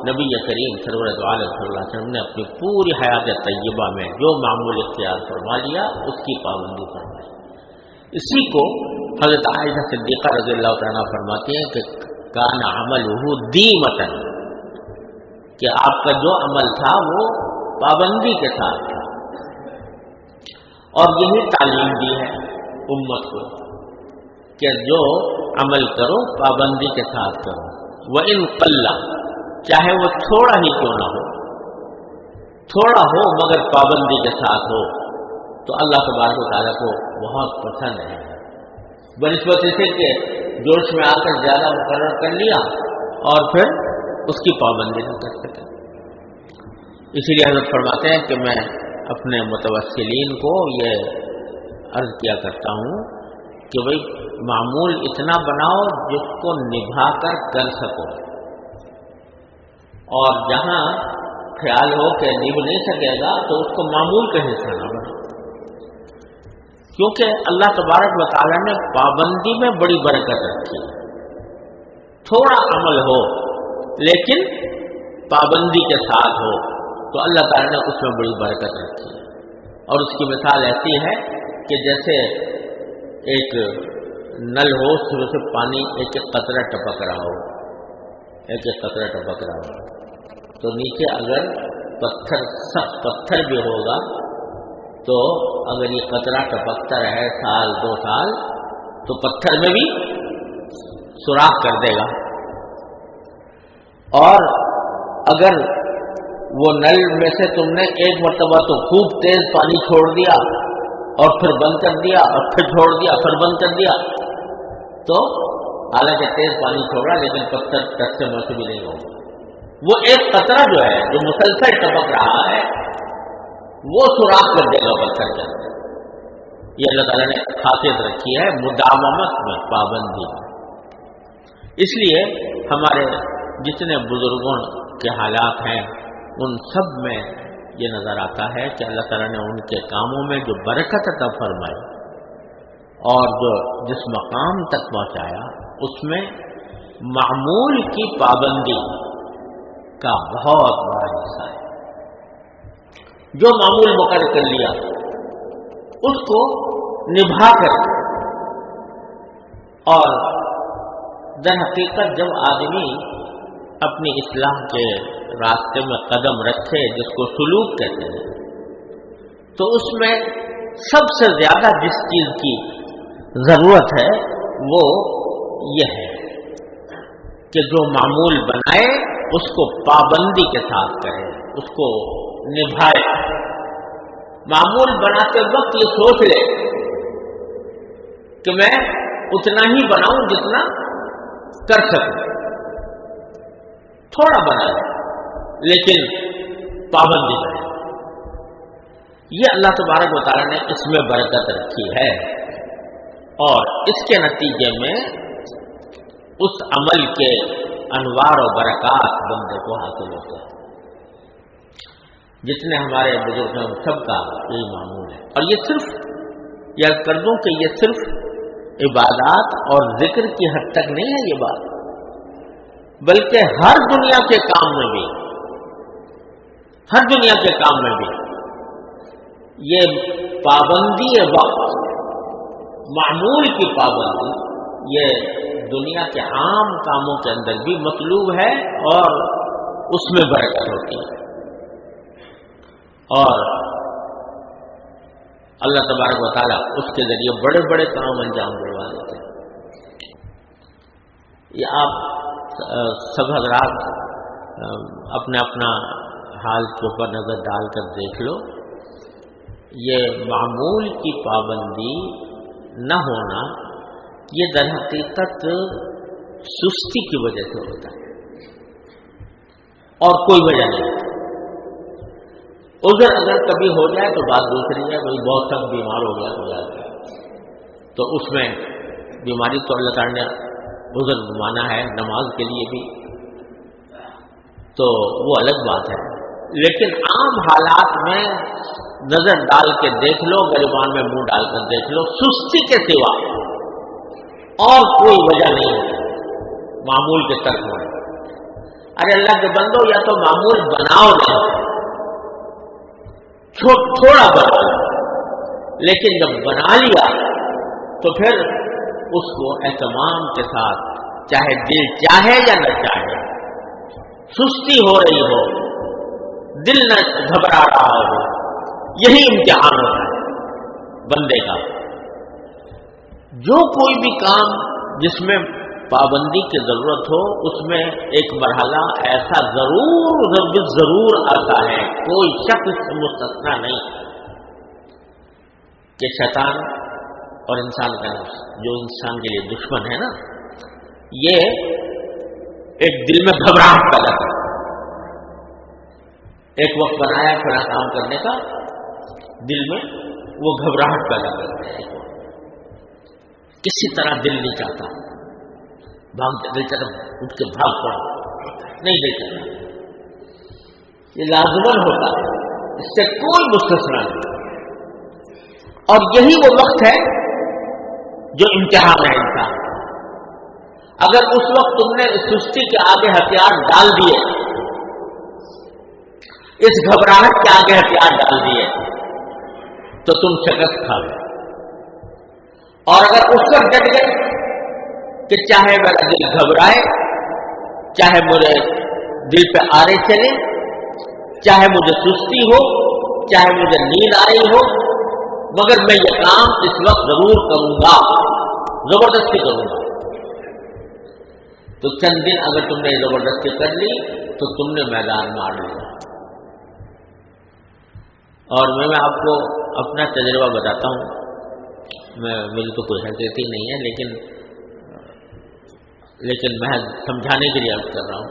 نبی کریم سرور دو عالم صلی اللہ علیہ وسلم نے اپنی پوری حیات طیبہ میں جو معمول اختیار فرما لیا اس کی پابندی فرمائی۔ اسی کو حضرت عائشہ صدیقہ رضی اللہ تعالیٰ فرماتی ہیں کہ کان عملہ دیمۃ، کہ آپ کا جو عمل تھا وہ پابندی کے ساتھ تھا، اور یہی تعلیم دی ہے امت کو کہ جو عمل کرو پابندی کے ساتھ کرو، وَإِن قَلَّ، چاہے وہ تھوڑا ہی کیوں نہ ہو، تھوڑا ہو مگر پابندی کے ساتھ ہو، تو اللہ تبارک و تعالیٰ کو بہت پسند ہے، بنسبت اسے کہ جوش میں آ کر زیادہ مقرر کر لیا اور پھر اس کی پابندی نہ کر سکے۔ اسی لیے حضرت فرماتے ہیں کہ میں اپنے متوسلین کو یہ عرض کیا کرتا ہوں کہ بھئی معمول اتنا بناؤ جس کو نبھا کر سکو، اور جہاں خیال ہو کہ نبھ نہیں سکے گا تو اس کو معمول کا حصہ نہ بناؤ، کیونکہ اللہ تبارک و تعالیٰ نے پابندی میں بڑی برکت رکھی ہے۔ تھوڑا عمل ہو لیکن پابندی کے ساتھ ہو تو اللہ تعالیٰ نے اس میں بڑی برکت رکھی ہے، اور اس کی مثال ایسی ہے کہ جیسے ایک نل ہو، اس میں سے پانی ایک ایک قطرہ ٹپک رہا ہو، ایک ایک قطرہ ٹپک رہا ہو، تو نیچے اگر پتھر، سخت پتھر بھی ہوگا تو اگر یہ قطرہ ٹپکتا رہے سال دو سال تو پتھر میں بھی سوراخ کر دے گا، اور اگر وہ نل میں سے تم نے ایک مرتبہ تو خوب تیز پانی چھوڑ دیا اور پھر بند کر دیا اور پھر چھوڑ دیا پھر بند کر دیا، تو حالانکہ تیز پانی چھوڑا لیکن پتھر ٹس سے موسم بھی نہیں ہوگا۔ وہ ایک قطرہ جو ہے جو مسلسل ٹپک رہا ہے وہ سوراخ کر دے گا پتھر کے اندر۔ یہ اللہ تعالیٰ نے خاصیت رکھی ہے مداومت میں، پابندی میں۔ اس لیے ہمارے جتنے بزرگوں کے حالات ہیں ان سب میں یہ نظر آتا ہے کہ اللہ تعالیٰ نے ان کے کاموں میں جو برکت عطا فرمائی اور جو جس مقام تک پہنچایا اس میں معمول کی پابندی کا بہت بڑا حصہ ہے۔ جو معمول مقرر کر لیا اس کو نبھا کر، اور در حقیقت جب آدمی اپنی اصلاح کے راستے میں قدم رکھے جس کو سلوک کہتے ہیں، تو اس میں سب سے زیادہ جس چیز کی ضرورت ہے وہ یہ ہے کہ جو معمول بنائے اس کو پابندی کے ساتھ کرے، اس کو نبھائے۔ معمول بناتے وقت یہ سوچ لے کہ میں اتنا ہی بناؤں جتنا کر سکوں، تھوڑا بنا لیکن پابندی بنے۔ یہ اللہ تبارک و تعالیٰ نے اس میں برکت رکھی ہے، اور اس کے نتیجے میں اس عمل کے انوار و برکات بندے کو حاصل ہوتے ہیں۔ جتنے ہمارے بزرگ ہیں سب کا یہی معمول ہے، اور یہ صرف یاد کر دوں کہ یہ صرف عبادات اور ذکر کی حد تک نہیں ہے یہ بات، بلکہ ہر دنیا کے کام میں بھی، ہر دنیا کے کام میں بھی یہ پابندی وقت، معمول کی پابندی، یہ دنیا کے عام کاموں کے اندر بھی مطلوب ہے اور اس میں برکت ہوتی ہے، اور اللہ تبارک و تعالیٰ اس کے ذریعے بڑے بڑے کام انجام دلوا دیتے ہیں۔ یہ آپ سب حضرات اپنا اپنا حال کے اوپر نظر ڈال کر دیکھ لو، یہ معمول کی پابندی نہ ہونا یہ در حقیقت سستی کی وجہ سے ہوتا ہے اور کوئی وجہ نہیں۔ عذر اگر کبھی ہو جائے تو بات دوسری ہے، کوئی بہت سخت بیمار ہو گیا تو جائے تو اس میں بیماری تو اللہ تعالیٰ نے عذر مانا ہے نماز کے لیے بھی، تو وہ الگ بات ہے، لیکن عام حالات میں نظر ڈال کے دیکھ لو، گریبان میں منہ ڈال کر دیکھ لو، سستی کے سوا اور کوئی وجہ نہیں ہے معمول کے ترک ہونے۔ ارے اللہ کے بندو یا تو معمول بناؤ نہیں، تھوڑا بناؤ، لیکن جب بنا لیا تو پھر اس کو اہتمام کے ساتھ، چاہے دل چاہے یا نہ چاہے، سستی ہو رہی ہو، دل نہ گھبرا رہا ہو، یہی امتحان ہوتا ہے بندے کا۔ جو کوئی بھی کام جس میں پابندی کی ضرورت ہو، اس میں ایک مرحلہ ایسا ضرور آتا ہے، کوئی شک اس سے مستثنا نہیں، کہ شیطان اور انسان کا نفس جو انسان کے لیے دشمن ہے نا، یہ ایک دل میں گھبراہٹ پیدا کرتا ہے۔ ایک وقت بنایا پھر کام کرنے کا، دل میں وہ گھبراہٹ پیدا کرتا ہے، کسی طرح دل نہیں چاہتا، دل چاہتا اٹھ کے بھاگ پڑا، نہیں دل چاہتا، یہ لازمن ہوتا ہے، اس سے کوئی مستثنا نہیں۔ اور یہی وہ وقت ہے جو امتحان ہے انسان۔ اگر اس وقت تم نے سستی کے آگے ہتھیار ڈال دیے، اس گھبراہٹ کے آگے ہتھیار ڈال دیے، تو تم شکست کھا گئے۔ اور اگر اس وقت ڈٹ گئے کہ چاہے میرا دل گھبرائے، چاہے مجھے دل پہ آرے چلے، چاہے مجھے سستی ہو، چاہے مجھے نیند آ رہی ہو، مگر میں یہ کام اس وقت ضرور کروں گا، زبردستی کروں گا، تو چند دن اگر تم نے زبردستی کر لی تو تم نے میدان مار لیا۔ اور میں آپ کو اپنا تجربہ بتاتا ہوں، میری تو کوئی حیثیت ہی نہیں ہے، لیکن میں سمجھانے کے لیے عرض کر رہا ہوں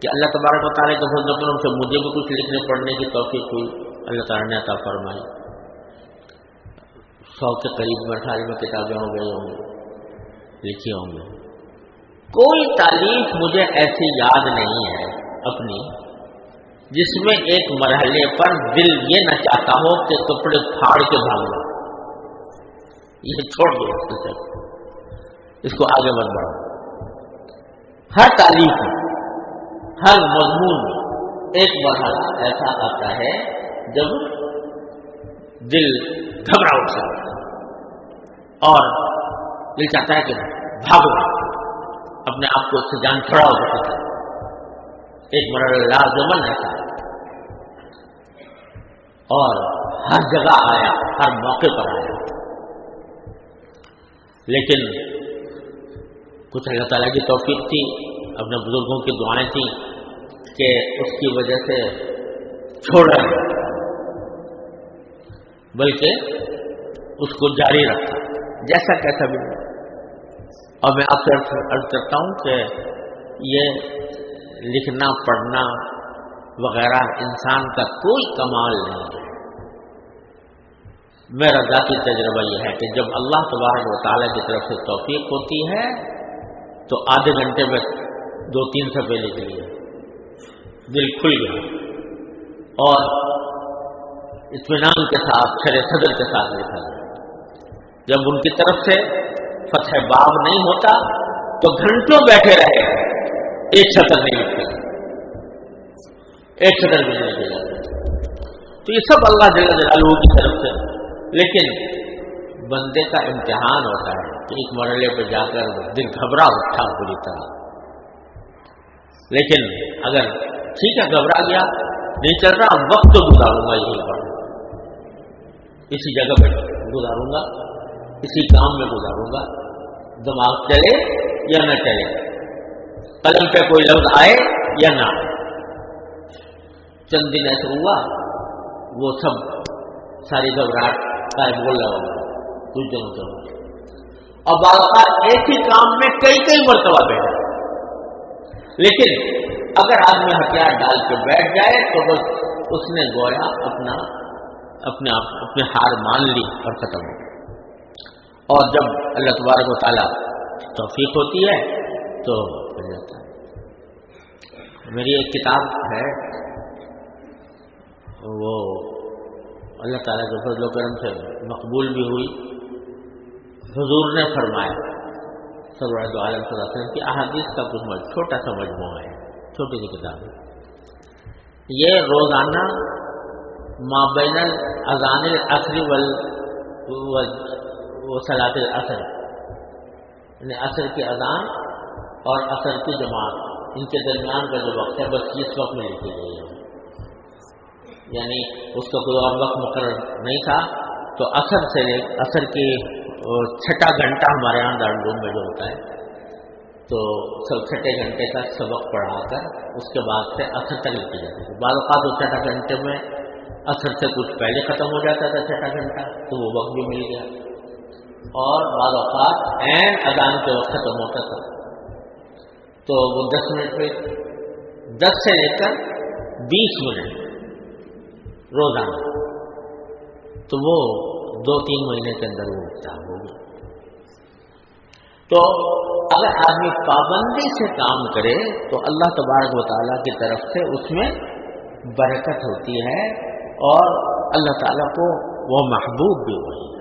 کہ اللہ تبارک و تعالیٰ کے فضل و کرم سے مجھے بھی کچھ لکھنے پڑھنے کی توفیق ہوئی، اللہ تعالیٰ نے عطا فرمائی۔ 100 کے قریب مرحلے میں کتابیں ہو گئی ہوں گی، لکھی ہوں گی۔ کوئی تالیف مجھے ایسی یاد نہیں ہے اپنی جس میں ایک مرحلے پر دل یہ نہ چاہتا ہو کہ کپڑے پھاڑ کے بھاگ جاؤ، یہ چھوڑ دو، اس کو آگے مت بڑھاؤ۔ ہر تالیف میں، ہر مضمون میں ایک مرحلہ ایسا آتا ہے جب دل گھبرا اٹھتا ہے اور دل چاہتا ہے کہ بھاگو، اپنے آپ کو اس سے جان چھڑاؤ ہوتا ہے۔ ایک مرحلہ لازمن ایسا ہے، اور ہر جگہ آیا، ہر موقع پر آیا، لیکن کچھ اللہ تعالیٰ کی توفیق تھی، اپنے بزرگوں کی دعائیں تھیں کہ اس کی وجہ سے چھوڑا نہیں، بلکہ اس کو جاری رکھا جیسا کیسا بھی۔ اور میں آپ سے عرض کرتا ہوں کہ یہ لکھنا پڑھنا وغیرہ انسان کا کوئی کمال نہیں ہے۔ میرا ذاتی تجربہ یہ ہے کہ جب اللہ تبارک و تعالیٰ کی طرف سے توفیق ہوتی ہے تو آدھے گھنٹے میں 2-3 صفحے لکھ لیے، دل کھل گیا اور اطمینان کے ساتھ، شرح صدر کے ساتھ لکھا گیا۔ جب ان کی طرف سے فتح باب نہیں ہوتا تو گھنٹوں بیٹھے رہے، ایک سطر نہیں لکھتے، ایک سطر بھی نہیں لکھے جاتے۔ تو یہ سب اللہ جل جلالہ کی طرف سے، لیکن بندے کا امتحان ہوتا ہے کہ ایک مرحلے پہ جا کر دل گھبرا اٹھا پوری طرح۔ لیکن اگر ٹھیک ہے گھبرا گیا، نہیں چل رہا، وقت تو گزاروں گا، یہی پڑھوں، اسی جگہ پہ گزاروں گا، اسی کام میں گزاروں گا، دماغ چلے یا نہ چلے، قلم پہ کوئی لفظ آئے یا نہ آئے۔ چند دن ایسا ہوا، وہ سب ساری گھبراہٹ بول رہا ہوگا کچھ دنوں سے، اور بعض ایک ہی کام میں کئی مرتبہ بیٹھا، لیکن اگر آدمی ہتھیار ڈال کے بیٹھ جائے تو بس اس نے گویا اپنے ہار مان لی اور ختم ہو گیا۔ اور جب اللہ تبارک و تعالیٰ توفیق ہوتی ہے تو ہو جاتا ہے۔ میری ایک کتاب ہے، وہ اللہ تعالیٰ کے فضل و کرم سے مقبول بھی ہوئی۔ حضور نے فرمایا سرور دو عالم صلی اللہ علیہ وسلم کی احادیث کا کچھ چھوٹا سا مجموعہ ہے، چھوٹی سی کتاب ہے. یہ روزانہ مابین الاذان العصر وصلاۃ العصر، یعنی عصر کی اذان اور عصر کی جماعت، ان کے درمیان کا جو وقت ہے بس اس وقت میں لکھی گئی ہے. یعنی اس کا کوئی اور وقت مقرر نہیں تھا. تو عصر کی چھٹا گھنٹہ ہمارے یہاں دارالعلوم میں جو ہوتا ہے، تو چھٹے گھنٹے کا سبق پڑھا کر اس کے بعد سے عصر تک لکھی جاتی تھی. بعض اوقات اس چھٹا گھنٹے میں عصر سے کچھ پہلے ختم ہو جاتا تھا چھٹا گھنٹہ، تو وہ وقت بھی مل گیا. اور بعض اوقات عین اذان کے وقت ختم ہوتا تھا، تو وہ 10 منٹ پہ 10 سے لے کر 20 منٹ روزانہ، تو وہ 2-3 مہینے کے اندر وہ کام ہو گیا. تو اگر آدمی پابندی سے کام کرے تو اللہ تبارک و تعالیٰ کی طرف سے اس میں برکت ہوتی ہے، اور اللہ تعالیٰ کو وہ محبوب بھی ہوئی ہے.